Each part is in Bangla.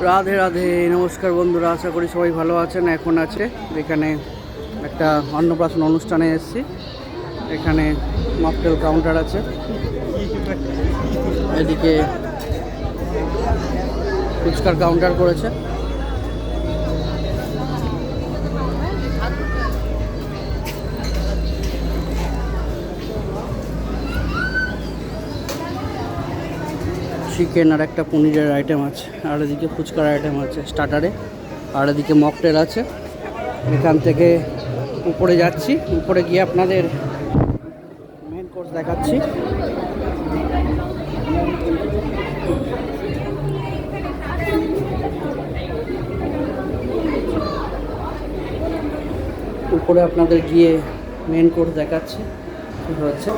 রাধে রাধে, নমস্কার বন্ধুরা, আশা করি সবাই ভালো আছেন। এখন আছে এখানে একটা অন্নপ্রাশন অনুষ্ঠানে এসেছি। এখানে মকটেল কাউন্টার আছে, এদিকে ফুচকার কাউন্টার করেছে। চিকেন আর একটা পনিরের আইটেম আছে, আর এদিকে ফুচকার আইটেম আছে স্টার্টারে, আর এদিকে মকটেল আছে। এখান থেকে উপরে যাচ্ছি, উপরে গিয়ে আপনাদের মেন কোর্স দেখাচ্ছি। উপরে আপনাদের গিয়ে মেন কোর্স দেখাচ্ছি কি হচ্ছে।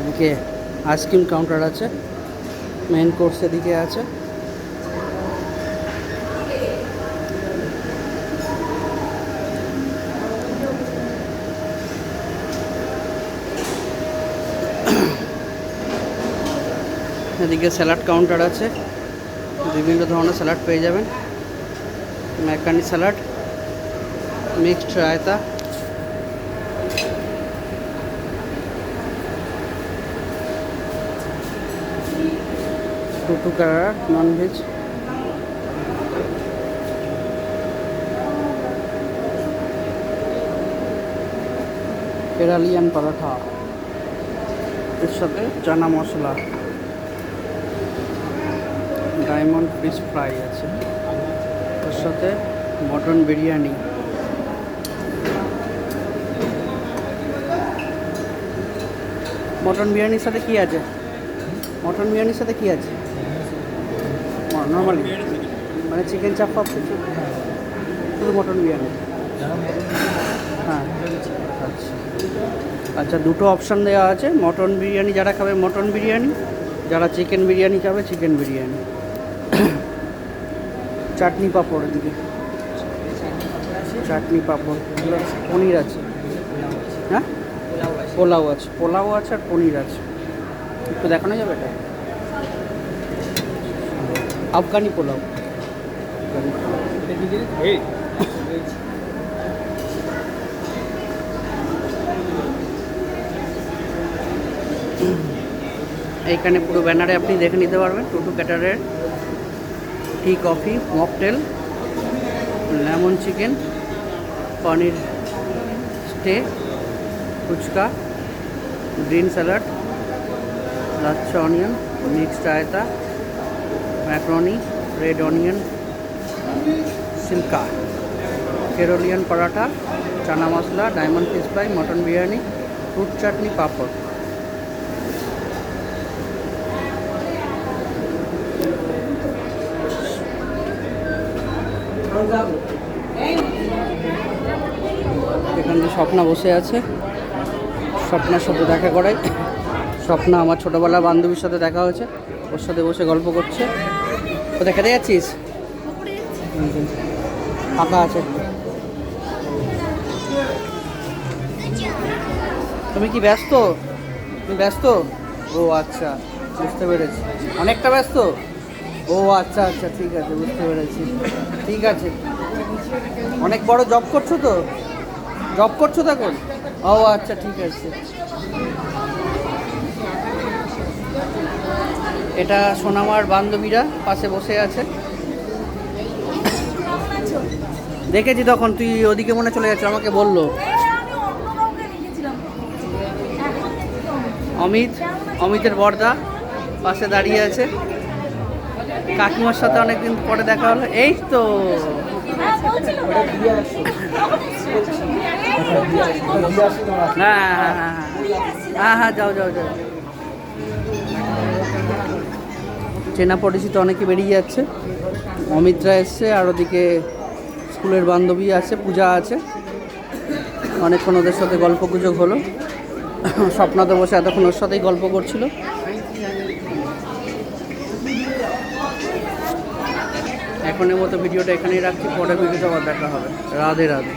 এদিকে আইসক্রিম কাউন্টার আছে, মেন কোর্স এদিকে আছে। এদিকে স্যালাড কাউন্টার আছে, বিভিন্ন ধরনের স্যালাড পেয়ে যাবেন। ম্যাকানি স্যালাড, মিক্সড রায়তা, টুটু কারার ননভেজ, কেরালিয়ান পরোটা, এর সাথে চানা মশলা, ডায়মন্ড ফিশ ফ্রাই আছে, ওর সাথে মটন বিরিয়ানি, মটন বিরিয়ানির সাথে কি আছে? মটন বিরিয়ানির সাথে কি আছে? নর্মালি মানে চিকেন চাপ পাপ কিছু, শুধু মটন বিরিয়ানি? হ্যাঁ, আচ্ছা আচ্ছা, দুটো অপশান দেওয়া আছে। মটন বিরিয়ানি যারা খাবে মটন বিরিয়ানি, যারা চিকেন বিরিয়ানি খাবে চিকেন বিরিয়ানি। চাটনি পাঁপড়, এদিকে চাটনি পাঁপড়, পনির আছে। হ্যাঁ, পোলাও আছে, পোলাও আছে আর পনির আছে। একটু দেখানো যাবে এটা? আফগানি পোলাও। এইখানে পুরো ব্যানারে আপনি দেখে নিতে পারবেন টুটু ক্যাটারের টি coffee, mocktail, lemon chicken, paneer স্টে, fuchka, green salad, lachha onion, mixed raita, macaroni, red onion, সিল্কা, কেরলিয়ান paratha, chana masala, diamond fish fry, mutton biryani, fruit chutney, papad. এখানে স্বপ্না বসে আছে, স্বপ্নার সাথে দেখা করাই। স্বপ্না আমার ছোটোবেলার বান্ধবীর সাথে দেখা হয়েছে, ওর সাথে বসে গল্প করছে। কোথায় খেতে যাচ্ছিস? ফাঁকা আছে। তুমি কি ব্যস্ত? তুমি ব্যস্ত? ও আচ্ছা, বুঝতে পেরেছি, অনেকটা ব্যস্ত। ও আচ্ছা আচ্ছা, ঠিক আছে, বুঝতে পেরেছি। ঠিক আছে, অনেক বড় জব করছো তো? জব করছো তখন? ও আচ্ছা, ঠিক আছে। এটা সোনামার বান্ধবীরা পাশে বসে আছে। দেখেছি তখন, তুই ওদিকে মনে চলে যাচ্ছে, আমাকে বললো। অমিতের বর্দা পাশে দাঁড়িয়ে আছে, কাকিমার সাথে অনেকদিন পরে দেখা হলো। এই তো হ্যাঁ হ্যাঁ হ্যাঁ হ্যাঁ হ্যাঁ, যাও যাও যাও। চেনা পরিচিত অনেকে বেরিয়ে যাচ্ছে। অমিতরা এসছে, আর ওদিকে স্কুলের বান্ধবী আছে, পূজা আছে। অনেকক্ষণ ওদের সাথে গল্প গুজব হলো। স্বপ্না তো বসে এতক্ষণ ওর সাথেই গল্প করছিল। এখনের মতো ভিডিওটা এখানেই রাখছি, পরের ভিডিওতে আবার দেখা হবে। রাধে রাধে।